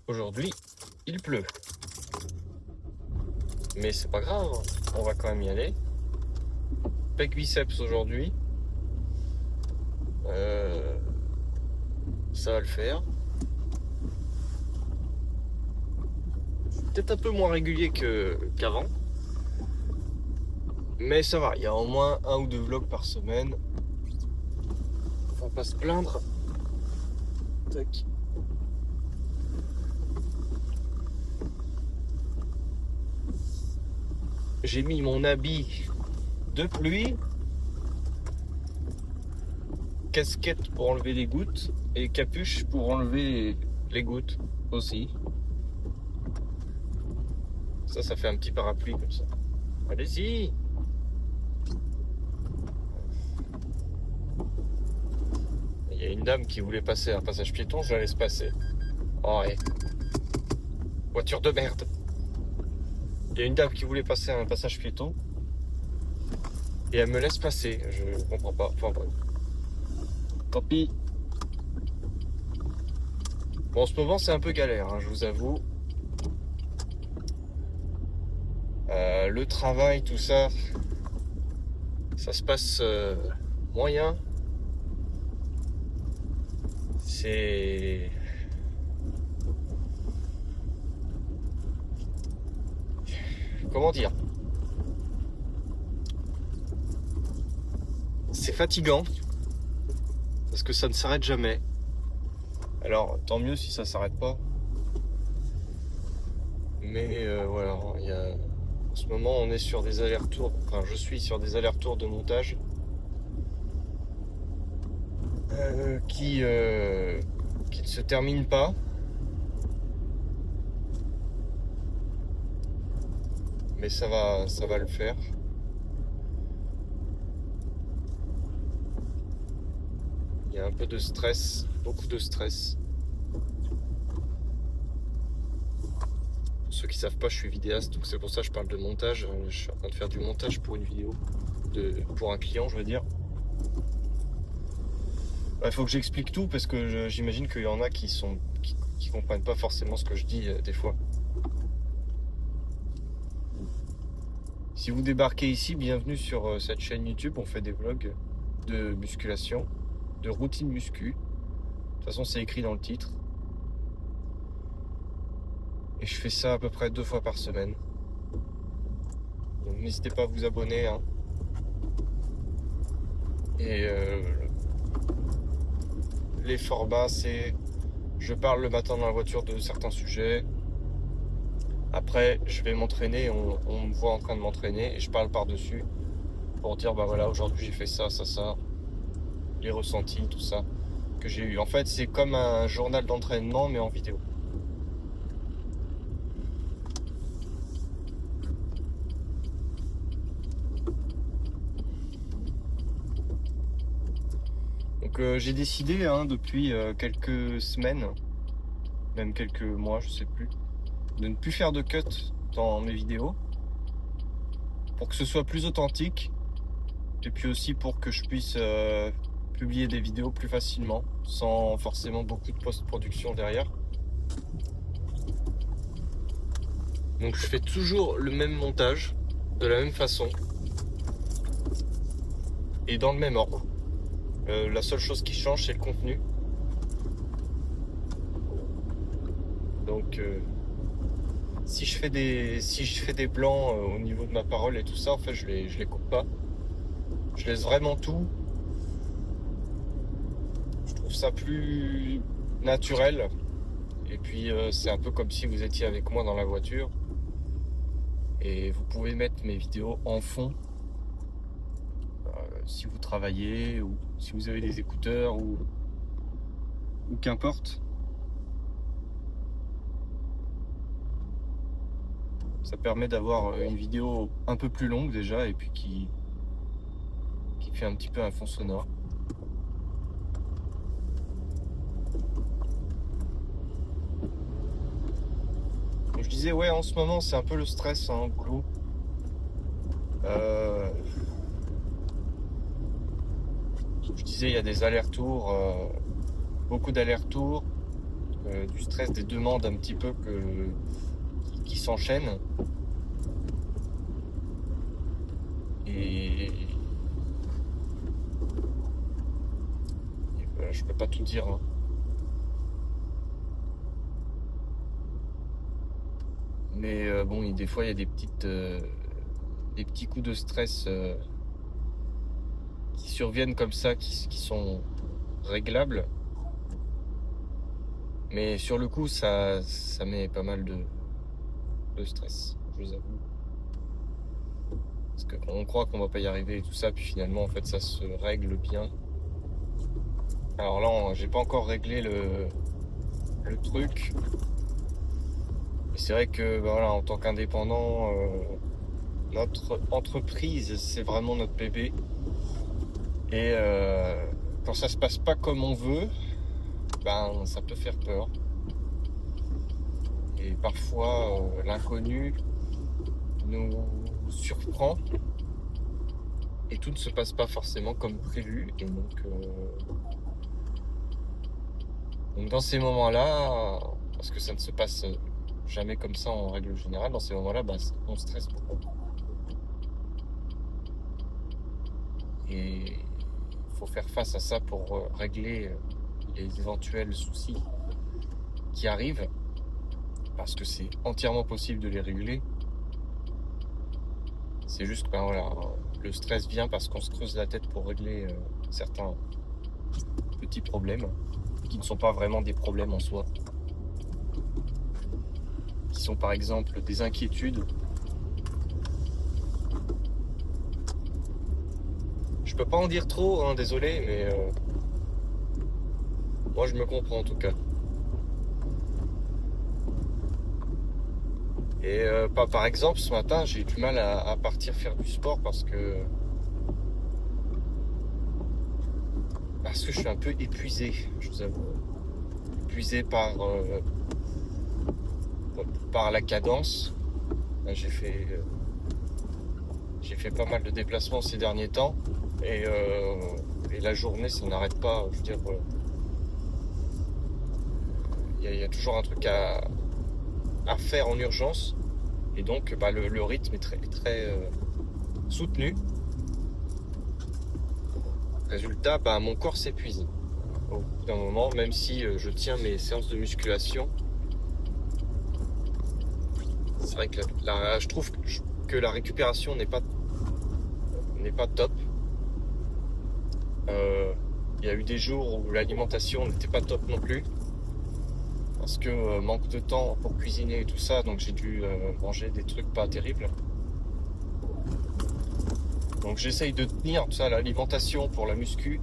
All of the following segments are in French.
Aujourd'hui, il pleut. Mais c'est pas grave, on va quand même y aller. Pec biceps aujourd'hui. Ça va le faire. Peut-être un peu moins régulier qu'avant. Mais ça va, il y a au moins 1 ou 2 vlogs par semaine. On va pas se plaindre. Tac. J'ai mis mon habit de pluie, casquette pour enlever les gouttes et capuche pour enlever les gouttes aussi. Ça fait un petit parapluie comme ça. Allez-y! Il y a une dame qui voulait passer un passage piéton, je la laisse passer. Oh ouais. Voiture de merde. Il y a une dame qui voulait passer un passage piéton et elle me laisse passer. Je comprends pas. Enfin bref. Tant pis. Bon, en ce moment c'est un peu galère, hein, je vous avoue. Le travail, tout ça, ça se passe moyen. C'est... Comment dire? C'est fatigant parce que ça ne s'arrête jamais. Alors tant mieux si ça s'arrête pas. Mais voilà, en ce moment on est sur des allers-retours. Enfin, je suis sur des allers-retours de montage qui ne se terminent pas. Mais ça va le faire. Il y a un peu de stress, beaucoup de stress. Pour ceux qui savent pas, je suis vidéaste, donc c'est pour ça que je parle de montage. Je suis en train de faire du montage pour une vidéo, pour un client, je veux dire. Il faut que j'explique tout parce que j'imagine qu'il y en a qui comprennent pas forcément ce que je dis des fois. Si vous débarquez ici, bienvenue sur cette chaîne YouTube. On fait des vlogs de musculation, de routine muscu. De toute façon, c'est écrit dans le titre. Et je fais ça à peu près 2 fois par semaine. Donc n'hésitez pas à vous abonner. Hein. Et les formats, c'est... Je parle le matin dans la voiture de certains sujets. Après, je vais m'entraîner, on me voit en train de m'entraîner et je parle par-dessus pour dire, bah voilà, aujourd'hui j'ai fait ça, les ressentis, tout ça que j'ai eu. En fait, c'est comme un journal d'entraînement mais en vidéo. Donc j'ai décidé depuis quelques semaines, même quelques mois, je sais plus, de ne plus faire de cut dans mes vidéos pour que ce soit plus authentique et puis aussi pour que je puisse publier des vidéos plus facilement sans forcément beaucoup de post-production derrière. Donc je fais toujours le même montage de la même façon et dans le même ordre. La seule chose qui change, c'est le contenu. Donc si je fais des blancs au niveau de ma parole et tout ça, en fait je les coupe pas. Je laisse vraiment tout. Je trouve ça plus naturel. Et puis c'est un peu comme si vous étiez avec moi dans la voiture. Et vous pouvez mettre mes vidéos en fond si vous travaillez ou si vous avez des écouteurs ou qu'importe. Ça permet d'avoir une vidéo un peu plus longue déjà et puis qui fait un petit peu un fond sonore. Donc je disais ouais, en ce moment c'est un peu le stress au boulot. Je disais il y a des allers-retours, beaucoup d'allers-retours. du stress, des demandes un petit peu qui s'enchaînent. Et voilà, je peux pas tout dire, hein. Mais bon, des fois il y a des petits coups de stress qui surviennent comme ça, qui sont réglables. Mais sur le coup, ça met pas mal de stress, je vous avoue. Parce qu'on croit qu'on va pas y arriver et tout ça, puis finalement, en fait, ça se règle bien. Alors là, j'ai pas encore réglé le truc. Mais c'est vrai que, voilà, en tant qu'indépendant, notre entreprise, c'est vraiment notre bébé. Et quand ça se passe pas comme on veut, ça peut faire peur. Et parfois, l'inconnu nous surprend et tout ne se passe pas forcément comme prévu. Et donc dans ces moments-là, parce que ça ne se passe jamais comme ça en règle générale, dans ces moments-là, on stresse beaucoup. Et il faut faire face à ça pour régler les éventuels soucis qui arrivent, parce que c'est entièrement possible de les régler. C'est juste que le stress vient parce qu'on se creuse la tête pour régler certains petits problèmes qui ne sont pas vraiment des problèmes en soi, qui sont par exemple des inquiétudes. Je peux pas en dire trop, hein, désolé, mais moi je me comprends en tout cas. Et par exemple, ce matin, j'ai eu du mal à partir faire du sport parce que je suis un peu épuisé, je vous avoue. Épuisé par la cadence. J'ai fait pas mal de déplacements ces derniers temps et la journée, ça n'arrête pas. Je veux dire, il y a toujours un truc à faire en urgence, et donc le rythme est très soutenu. Résultat, mon corps s'épuise au bout d'un moment, même si je tiens mes séances de musculation. C'est vrai que je trouve que la récupération n'est pas top. Il y a eu des jours où l'alimentation n'était pas top non plus, parce que manque de temps pour cuisiner et tout ça, donc j'ai dû manger des trucs pas terribles. Donc j'essaye de tenir tout ça, l'alimentation pour la muscu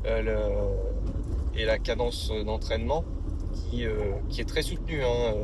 et la cadence d'entraînement qui est très soutenue, hein.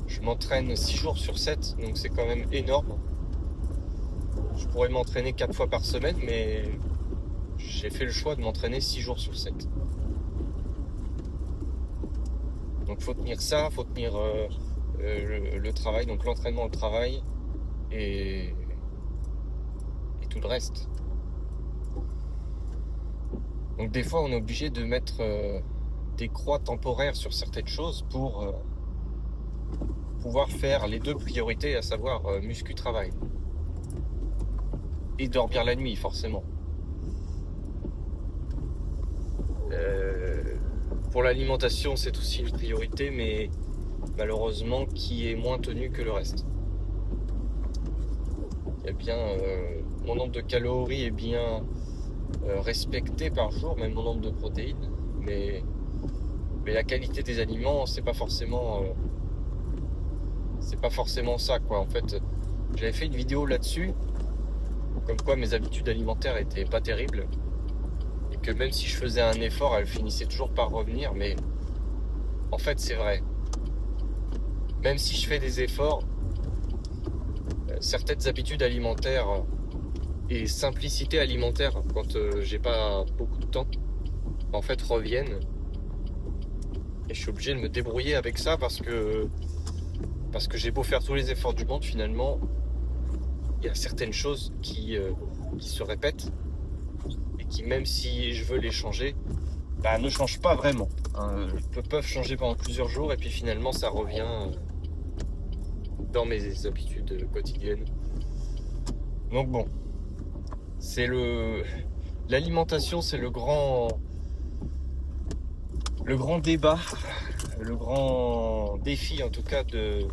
Je m'entraîne 6 jours sur 7, donc c'est quand même énorme. Je pourrais m'entraîner 4 fois par semaine, mais j'ai fait le choix de m'entraîner 6 jours sur 7. Donc faut tenir ça, faut tenir le travail, donc l'entraînement, le travail et tout le reste. Donc des fois on est obligé de mettre des croix temporaires sur certaines choses pour pouvoir faire les deux priorités, à savoir muscu-travail. Et dormir la nuit, forcément. Pour l'alimentation, c'est aussi une priorité, mais malheureusement qui est moins tenue que le reste. Eh bien, mon nombre de calories est bien respecté par jour, même mon nombre de protéines, mais la qualité des aliments, c'est pas forcément ça, quoi. En fait, j'avais fait une vidéo là-dessus, comme quoi mes habitudes alimentaires étaient pas terribles, et que même si je faisais un effort, elles finissaient toujours par revenir. Mais en fait, c'est vrai. Même si je fais des efforts, certaines habitudes alimentaires et simplicité alimentaire, quand j'ai pas beaucoup de temps, en fait reviennent. Et je suis obligé de me débrouiller avec ça parce que j'ai beau faire tous les efforts du monde, finalement, il y a certaines choses qui se répètent et qui, même si je veux les changer, ne changent pas vraiment. peuvent changer pendant plusieurs jours et puis finalement ça revient dans mes habitudes quotidiennes. Donc bon, l'alimentation, c'est le grand débat, le grand défi en tout cas de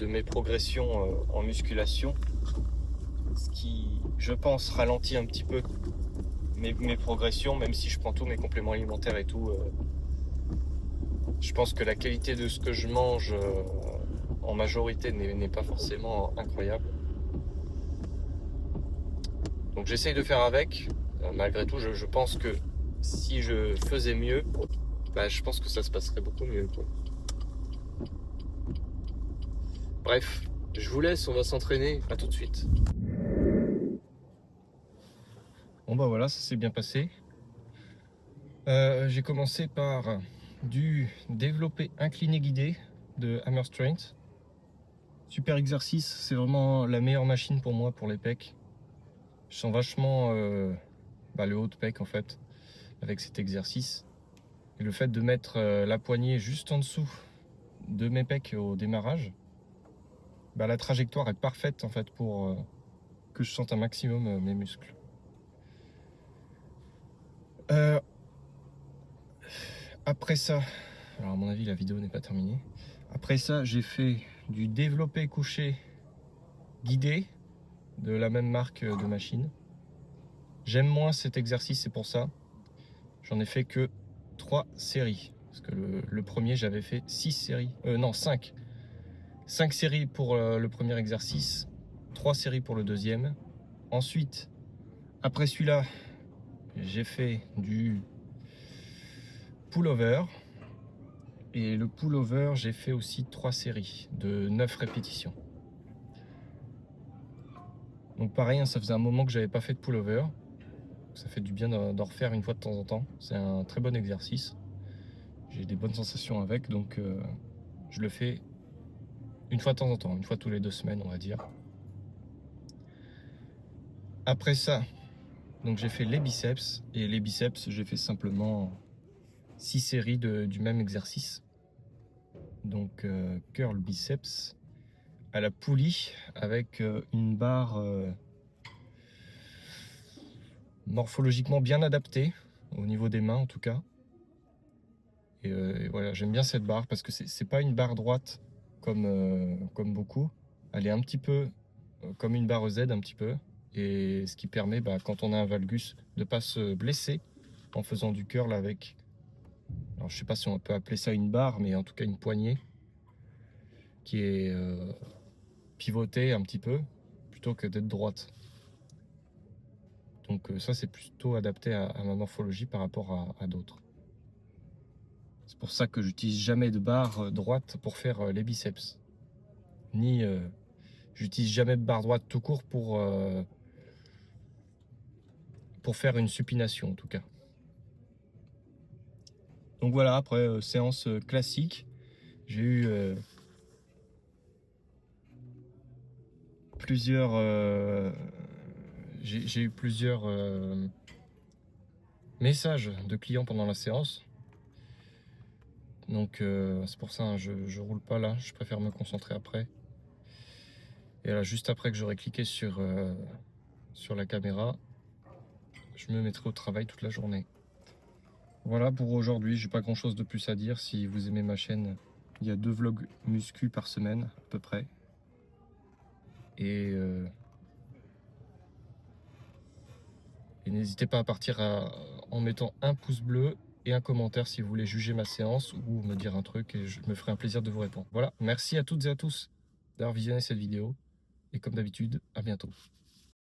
mes progressions en musculation, ce qui, je pense, ralentit un petit peu mes progressions, même si je prends tous mes compléments alimentaires et tout. Je pense que la qualité de ce que je mange en majorité n'est pas forcément incroyable. Donc j'essaye de faire avec. Malgré tout, je pense que si je faisais mieux, je pense que ça se passerait beaucoup mieux, quoi. Bref, je vous laisse, on va s'entraîner. À tout de suite. Bon bah voilà, ça s'est bien passé. J'ai commencé par du développé incliné guidé de Hammer Strength. Super exercice, c'est vraiment la meilleure machine pour moi pour les pecs. Je sens vachement le haut de pec en fait avec cet exercice. Et le fait de mettre la poignée juste en dessous de mes pecs au démarrage, la trajectoire est parfaite en fait pour que je sente un maximum mes muscles. Après ça, alors à mon avis la vidéo n'est pas terminée. Après ça, j'ai fait du développé couché guidé de la même marque de machine. J'aime moins cet exercice, c'est pour ça. J'en ai fait que 3 séries. Parce que le premier, j'avais fait 6 séries. Non, 5. 5 séries pour le premier exercice, 3 séries pour le deuxième. Ensuite, après celui-là, j'ai fait du pull-over. Et le pull-over, j'ai fait aussi 3 séries de 9 répétitions. Donc pareil, ça faisait un moment que j'avais pas fait de pull-over. Ça fait du bien d'en refaire une fois de temps en temps. C'est un très bon exercice. J'ai des bonnes sensations avec, donc je le fais une fois de temps en temps, une fois tous les 2 semaines, on va dire. Après ça, donc j'ai fait les biceps, et les biceps, j'ai fait simplement 6 séries du même exercice. Donc curl biceps à la poulie avec une barre morphologiquement bien adaptée au niveau des mains en tout cas. Et voilà, j'aime bien cette barre parce que c'est pas une barre droite comme beaucoup. Elle est un petit peu comme une barre Z un petit peu. Et ce qui permet, quand on a un valgus, de ne pas se blesser en faisant du curl avec, alors je sais pas si on peut appeler ça une barre, mais en tout cas une poignée qui est pivotée un petit peu plutôt que d'être droite. Donc ça c'est plutôt adapté à ma morphologie par rapport à d'autres. C'est pour ça que j'utilise jamais de barre droite pour faire les biceps. Ni j'utilise jamais de barre droite tout court pour faire une supination en tout cas. Donc voilà, après séance classique, j'ai eu plusieurs messages de clients pendant la séance. Donc c'est pour ça, hein, je roule pas là, je préfère me concentrer après. Et là, juste après que j'aurai cliqué sur la caméra, je me mettrai au travail toute la journée. Voilà pour aujourd'hui, j'ai pas grand chose de plus à dire. Si vous aimez ma chaîne, il y a 2 vlogs muscu par semaine à peu près. Et n'hésitez pas à partir en mettant un pouce bleu et un commentaire si vous voulez juger ma séance ou me dire un truc et je me ferai un plaisir de vous répondre. Voilà, merci à toutes et à tous d'avoir visionné cette vidéo et comme d'habitude, à bientôt.